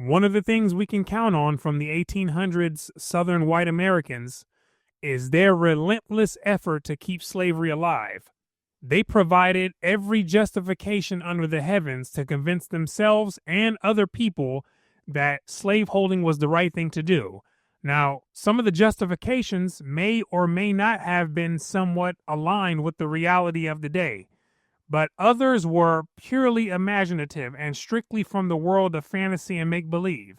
One of the things we can count on from the 1800s Southern white Americans is their relentless effort to keep slavery alive. They provided every justification under the heavens to convince themselves and other people that slaveholding was the right thing to do. Now, some of the justifications may or may not have been somewhat aligned with the reality of the day, but others were purely imaginative and strictly from the world of fantasy and make-believe.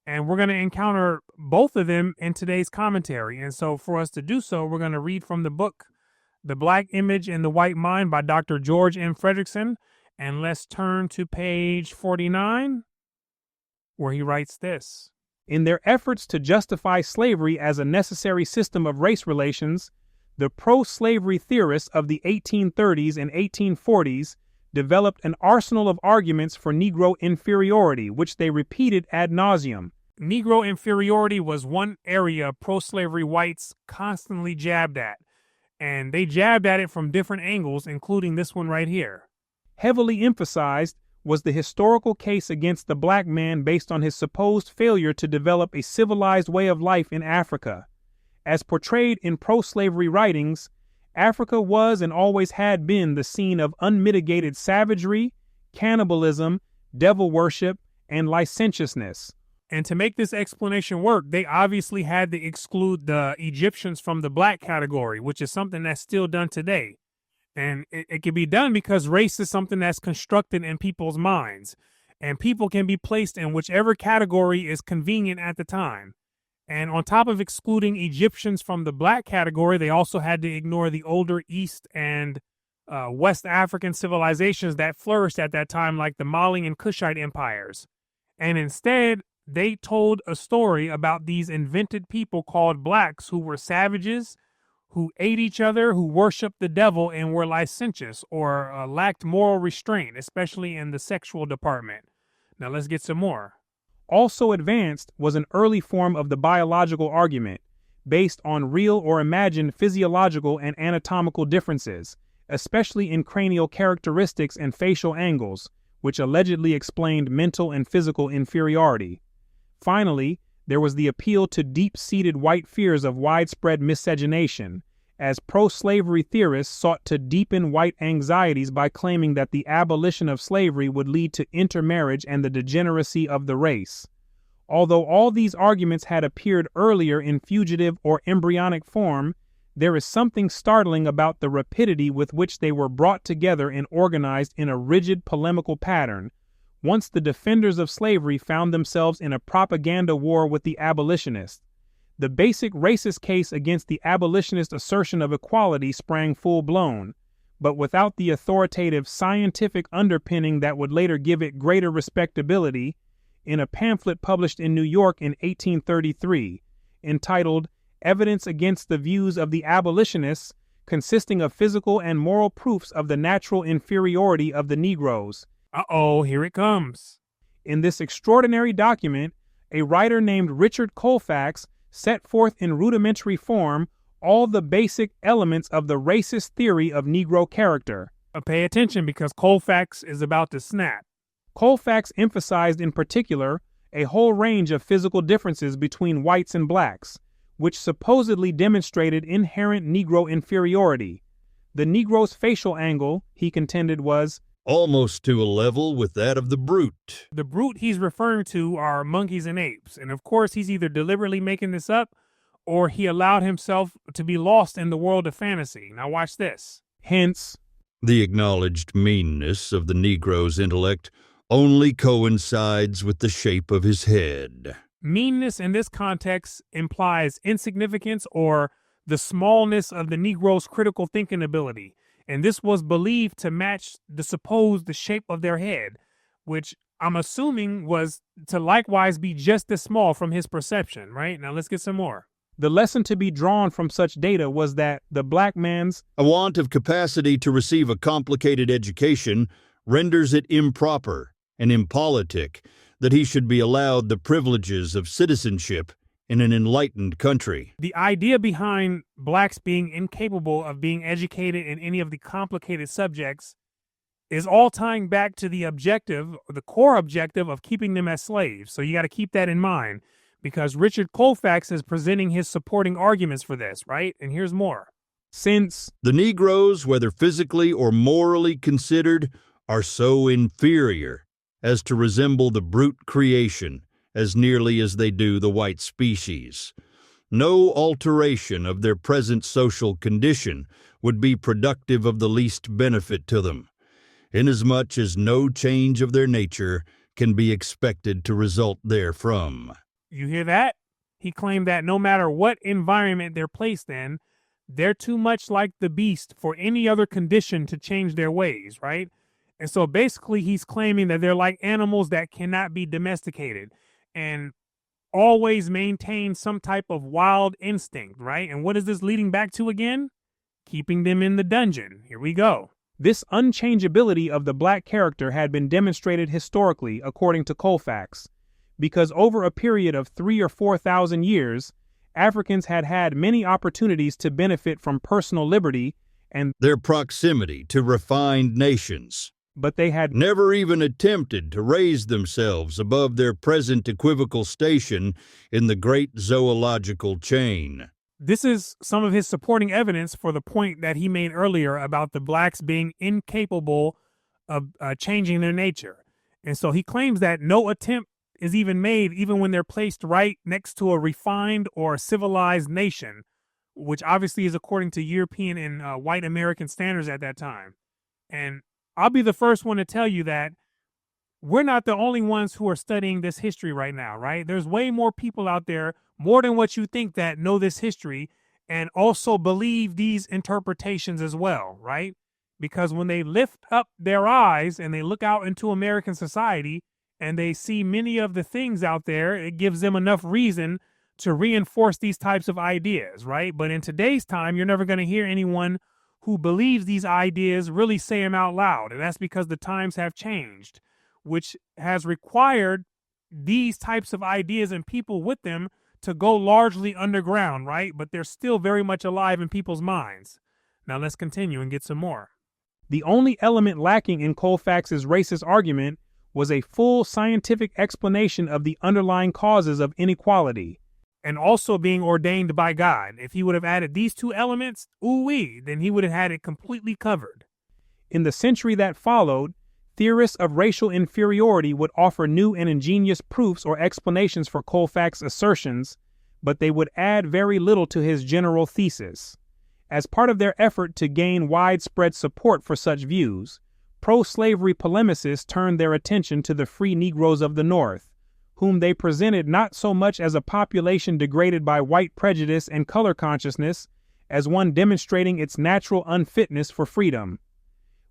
And we're going to encounter both of them in today's commentary. And so for us to do so, we're going to read from the book, The Black Image and the White Mind by Dr. George M. Fredrickson. And let's turn to page 49, where he writes this. In their efforts to justify slavery as a necessary system of race relations, the pro-slavery theorists of the 1830s and 1840s developed an arsenal of arguments for Negro inferiority, which they repeated ad nauseum. Negro inferiority was one area pro-slavery whites constantly jabbed at, and they jabbed at it from different angles, including this one right here. Heavily emphasized was the historical case against the black man based on his supposed failure to develop a civilized way of life in Africa. As portrayed in pro-slavery writings, Africa was and always had been the scene of unmitigated savagery, cannibalism, devil worship, and licentiousness. And to make this explanation work, they obviously had to exclude the Egyptians from the black category, which is something that's still done today. And it can be done because race is something that's constructed in people's minds, and people can be placed in whichever category is convenient at the time. And on top of excluding Egyptians from the black category, they also had to ignore the older East and West African civilizations that flourished at that time, like the Mali and Kushite empires. And instead, they told a story about these invented people called blacks who were savages, who ate each other, who worshiped the devil, and were licentious or lacked moral restraint, especially in the sexual department. Now let's get some more. Also advanced was an early form of the biological argument, based on real or imagined physiological and anatomical differences, especially in cranial characteristics and facial angles, which allegedly explained mental and physical inferiority. Finally, there was the appeal to deep-seated white fears of widespread miscegenation, as pro-slavery theorists sought to deepen white anxieties by claiming that the abolition of slavery would lead to intermarriage and the degeneracy of the race. Although all these arguments had appeared earlier in fugitive or embryonic form, there is something startling about the rapidity with which they were brought together and organized in a rigid polemical pattern, once the defenders of slavery found themselves in a propaganda war with the abolitionists. The basic racist case against the abolitionist assertion of equality sprang full-blown, but without the authoritative scientific underpinning that would later give it greater respectability. In a pamphlet published in New York in 1833, entitled Evidence Against the Views of the Abolitionists, consisting of physical and moral proofs of the natural inferiority of the Negroes. Uh-oh, here it comes. In this extraordinary document, a writer named Richard Colfax set forth in rudimentary form all the basic elements of the racist theory of Negro character. Pay attention, because Colfax is about to snap. Colfax emphasized in particular a whole range of physical differences between whites and blacks, which supposedly demonstrated inherent Negro inferiority. The Negro's facial angle, he contended, was almost to a level with that of the brute. The brute he's referring to are monkeys and apes. And of course, he's either deliberately making this up or he allowed himself to be lost in the world of fantasy. Now watch this. Hence, the acknowledged meanness of the Negro's intellect only coincides with the shape of his head. Meanness in this context implies insignificance or the smallness of the Negro's critical thinking ability. And this was believed to match the shape of their head, which I'm assuming was to likewise be just as small from his perception, right? Now let's get some more. The lesson to be drawn from such data was that the black man's a want of capacity to receive a complicated education renders it improper and impolitic that he should be allowed the privileges of citizenship in an enlightened country. The idea behind blacks being incapable of being educated in any of the complicated subjects is all tying back to the objective, the core objective of keeping them as slaves. So you got to keep that in mind, because Richard Colfax is presenting his supporting arguments for this, right? And here's more. Since the Negroes, whether physically or morally considered, are so inferior as to resemble the brute creation as nearly as they do the white species, no alteration of their present social condition would be productive of the least benefit to them, inasmuch as no change of their nature can be expected to result therefrom. You hear that? He claimed that no matter what environment they're placed in, they're too much like the beast for any other condition to change their ways, right? And so basically he's claiming that they're like animals that cannot be domesticated and always maintain some type of wild instinct, right? And what is this leading back to again? Keeping them in the dungeon. Here we go. This unchangeability of the black character had been demonstrated historically, according to Colfax, because over a period of 3,000 or 4,000 years, Africans had had many opportunities to benefit from personal liberty and their proximity to refined nations, but they had never even attempted to raise themselves above their present equivocal station in the great zoological chain. This is some of his supporting evidence for the point that he made earlier about the blacks being incapable of changing their nature. And so he claims that no attempt is even made, even when they're placed right next to a refined or civilized nation, which obviously is according to European and white American standards at that time. And I'll be the first one to tell you that we're not the only ones who are studying this history right now, right? There's way more people out there, more than what you think, that know this history and also believe these interpretations as well, right? Because when they lift up their eyes and they look out into American society and they see many of the things out there, it gives them enough reason to reinforce these types of ideas, right? But in today's time, you're never going to hear anyone who believes these ideas really say them out loud. And that's because the times have changed, which has required these types of ideas and people with them to go largely underground, right? But they're still very much alive in people's minds. Now let's continue and get some more. The only element lacking in Colfax's racist argument was a full scientific explanation of the underlying causes of inequality, and also being ordained by God. If he would have added these two elements, then he would have had it completely covered. In the century that followed, theorists of racial inferiority would offer new and ingenious proofs or explanations for Colfax's assertions, but they would add very little to his general thesis. As part of their effort to gain widespread support for such views, pro-slavery polemicists turned their attention to the free Negroes of the North, whom they presented not so much as a population degraded by white prejudice and color consciousness, as one demonstrating its natural unfitness for freedom.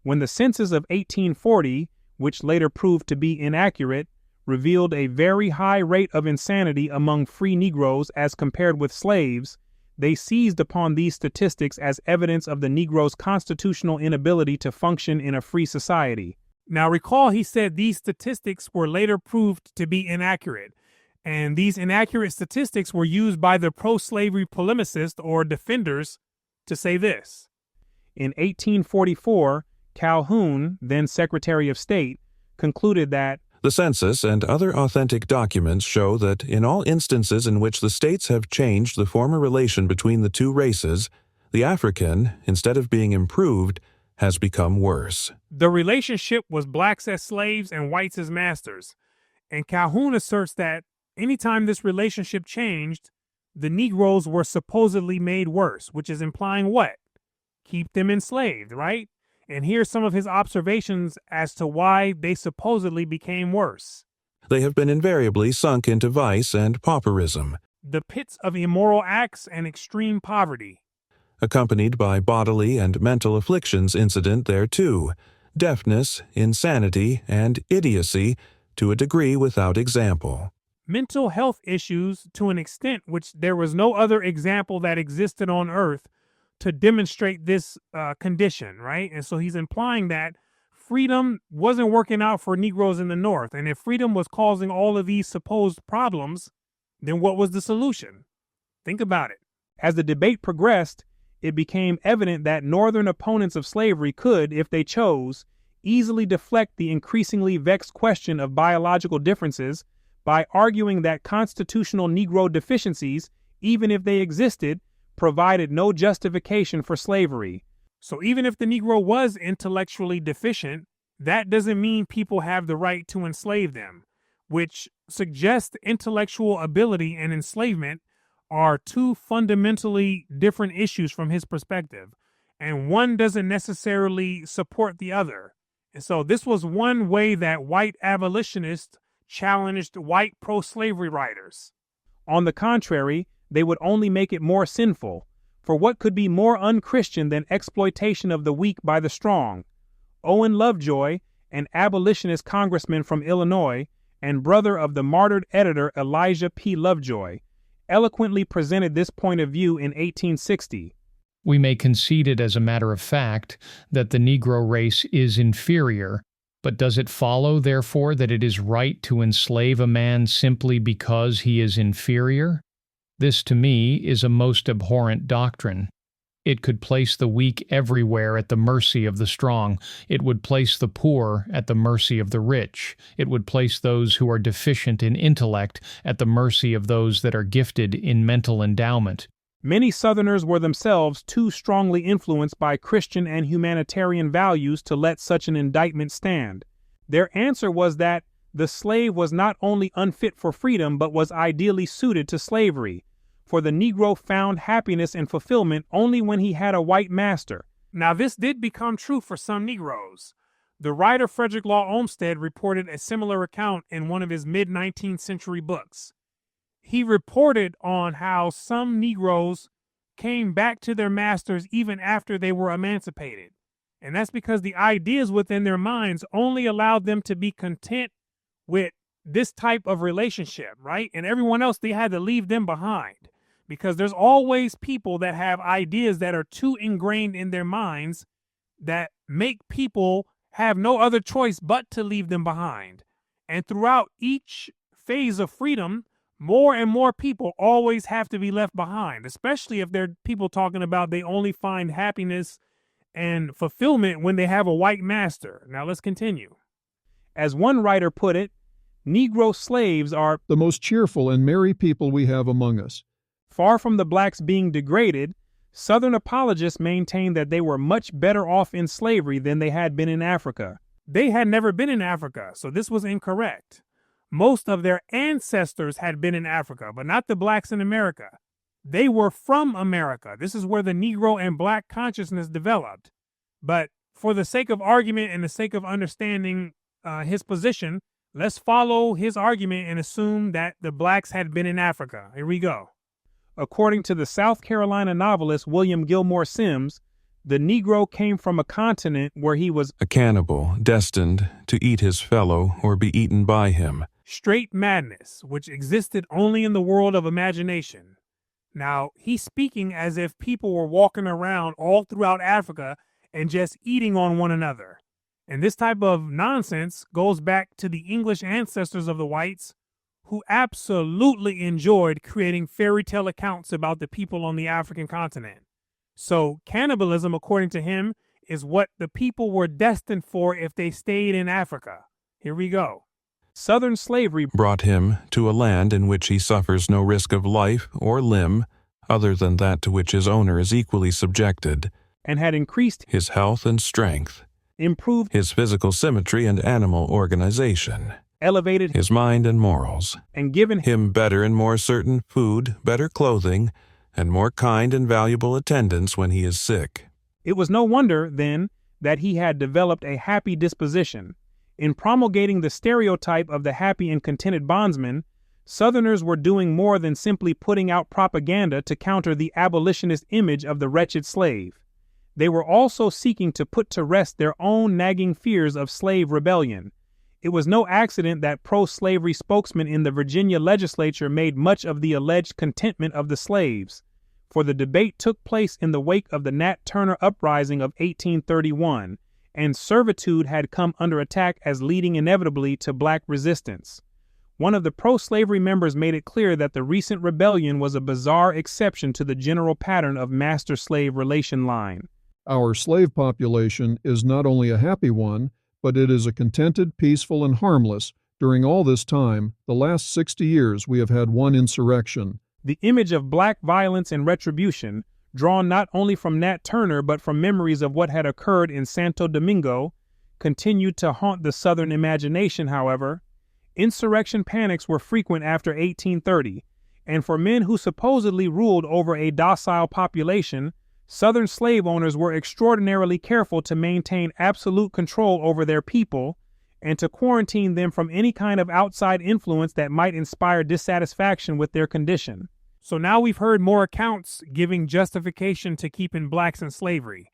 When the census of 1840, which later proved to be inaccurate, revealed a very high rate of insanity among free Negroes as compared with slaves, they seized upon these statistics as evidence of the Negro's constitutional inability to function in a free society. Now recall he said these statistics were later proved to be inaccurate, and these inaccurate statistics were used by the pro-slavery polemicists or defenders to say this. In 1844, Calhoun, then Secretary of State, concluded that the census and other authentic documents show that in all instances in which the states have changed the former relation between the two races, the African, instead of being improved, has become worse. The relationship was blacks as slaves and whites as masters. And Calhoun asserts that anytime this relationship changed, the Negroes were supposedly made worse, which is implying what? Keep them enslaved, right? And here's some of his observations as to why they supposedly became worse. They have been invariably sunk into vice and pauperism, the pits of immoral acts and extreme poverty, accompanied by bodily and mental afflictions incident thereto, deafness, insanity, and idiocy to a degree without example. Mental health issues to an extent which there was no other example that existed on earth to demonstrate this condition, right? And so he's implying that freedom wasn't working out for Negroes in the North. And if freedom was causing all of these supposed problems, then what was the solution? Think about it. As the debate progressed, it became evident that Northern opponents of slavery could, if they chose, easily deflect the increasingly vexed question of biological differences by arguing that constitutional Negro deficiencies, even if they existed, provided no justification for slavery. So even if the Negro was intellectually deficient, that doesn't mean people have the right to enslave them, which suggests intellectual ability and enslavement are two fundamentally different issues from his perspective, and one doesn't necessarily support the other. And so this was one way that white abolitionists challenged white pro-slavery writers. On the contrary, they would only make it more sinful, for what could be more unchristian than exploitation of the weak by the strong? Owen Lovejoy, an abolitionist congressman from Illinois and brother of the martyred editor Elijah P. Lovejoy, eloquently presented this point of view in 1860. We may concede it as a matter of fact that the Negro race is inferior, but does it follow, therefore, that it is right to enslave a man simply because he is inferior? This, to me, is a most abhorrent doctrine. It could place the weak everywhere at the mercy of the strong. It would place the poor at the mercy of the rich. It would place those who are deficient in intellect at the mercy of those that are gifted in mental endowment. Many Southerners were themselves too strongly influenced by Christian and humanitarian values to let such an indictment stand. Their answer was that the slave was not only unfit for freedom but was ideally suited to slavery, for the Negro found happiness and fulfillment only when he had a white master. Now, this did become true for some Negroes. The writer Frederick Law Olmsted reported a similar account in one of his mid-19th century books. He reported on how some Negroes came back to their masters even after they were emancipated. And that's because the ideas within their minds only allowed them to be content with this type of relationship, right? And everyone else, they had to leave them behind. Because there's always people that have ideas that are too ingrained in their minds that make people have no other choice but to leave them behind. And throughout each phase of freedom, more and more people always have to be left behind, especially if they're people talking about they only find happiness and fulfillment when they have a white master. Now let's continue. As one writer put it, Negro slaves are the most cheerful and merry people we have among us. Far from the blacks being degraded, Southern apologists maintained that they were much better off in slavery than they had been in Africa. They had never been in Africa, so this was incorrect. Most of their ancestors had been in Africa, but not the blacks in America. They were from America. This is where the Negro and black consciousness developed. But for the sake of argument and the sake of understanding his position, let's follow his argument and assume that the blacks had been in Africa. Here we go. According to the South Carolina novelist William Gilmore Simms, the Negro came from a continent where he was a cannibal destined to eat his fellow or be eaten by him. Straight madness, which existed only in the world of imagination. Now, he's speaking as if people were walking around all throughout Africa and just eating on one another. And this type of nonsense goes back to the English ancestors of the whites, who absolutely enjoyed creating fairy tale accounts about the people on the African continent. So cannibalism, according to him, is what the people were destined for if they stayed in Africa. Here we go. Southern slavery brought him to a land in which he suffers no risk of life or limb other than that to which his owner is equally subjected, and had increased his health and strength, improved his physical symmetry and animal organization, elevated his mind and morals, and given him better and more certain food, better clothing, and more kind and valuable attendance when he is sick. It was no wonder, then, that he had developed a happy disposition. In promulgating the stereotype of the happy and contented bondsman, Southerners were doing more than simply putting out propaganda to counter the abolitionist image of the wretched slave. They were also seeking to put to rest their own nagging fears of slave rebellion. It was no accident that pro-slavery spokesmen in the Virginia legislature made much of the alleged contentment of the slaves, for the debate took place in the wake of the Nat Turner uprising of 1831, and servitude had come under attack as leading inevitably to black resistance. One of the pro-slavery members made it clear that the recent rebellion was a bizarre exception to the general pattern of master-slave relation line. Our slave population is not only a happy one, but it is a contented, peaceful, and harmless. During all this time, the last 60 years, we have had one insurrection. The image of black violence and retribution, drawn not only from Nat Turner but from memories of what had occurred in Santo Domingo, continued to haunt the Southern imagination. However, insurrection panics were frequent after 1830, and for men who supposedly ruled over a docile population, Southern slave owners were extraordinarily careful to maintain absolute control over their people and to quarantine them from any kind of outside influence that might inspire dissatisfaction with their condition. So now we've heard more accounts giving justification to keeping blacks in slavery.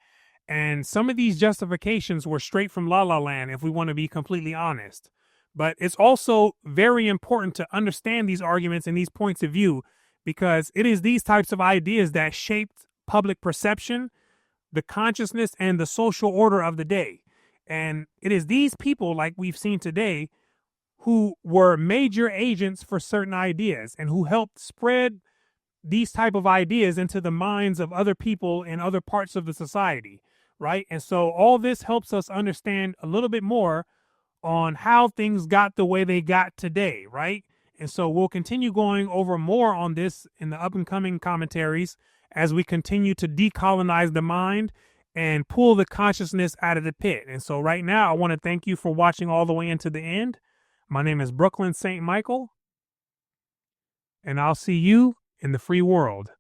And some of these justifications were straight from La La Land, if we want to be completely honest. But it's also very important to understand these arguments and these points of view, because it is these types of ideas that shaped public perception, the consciousness, and the social order of the day. And it is these people, like we've seen today, who were major agents for certain ideas and who helped spread these type of ideas into the minds of other people in other parts of the society, right? And so all this helps us understand a little bit more on how things got the way they got today, right? And so we'll continue going over more on this in the up and coming commentaries as we continue to decolonize the mind and pull the consciousness out of the pit. And so right now, I want to thank you for watching all the way into the end. My name is Brooklyn St. Michael, and I'll see you in the free world.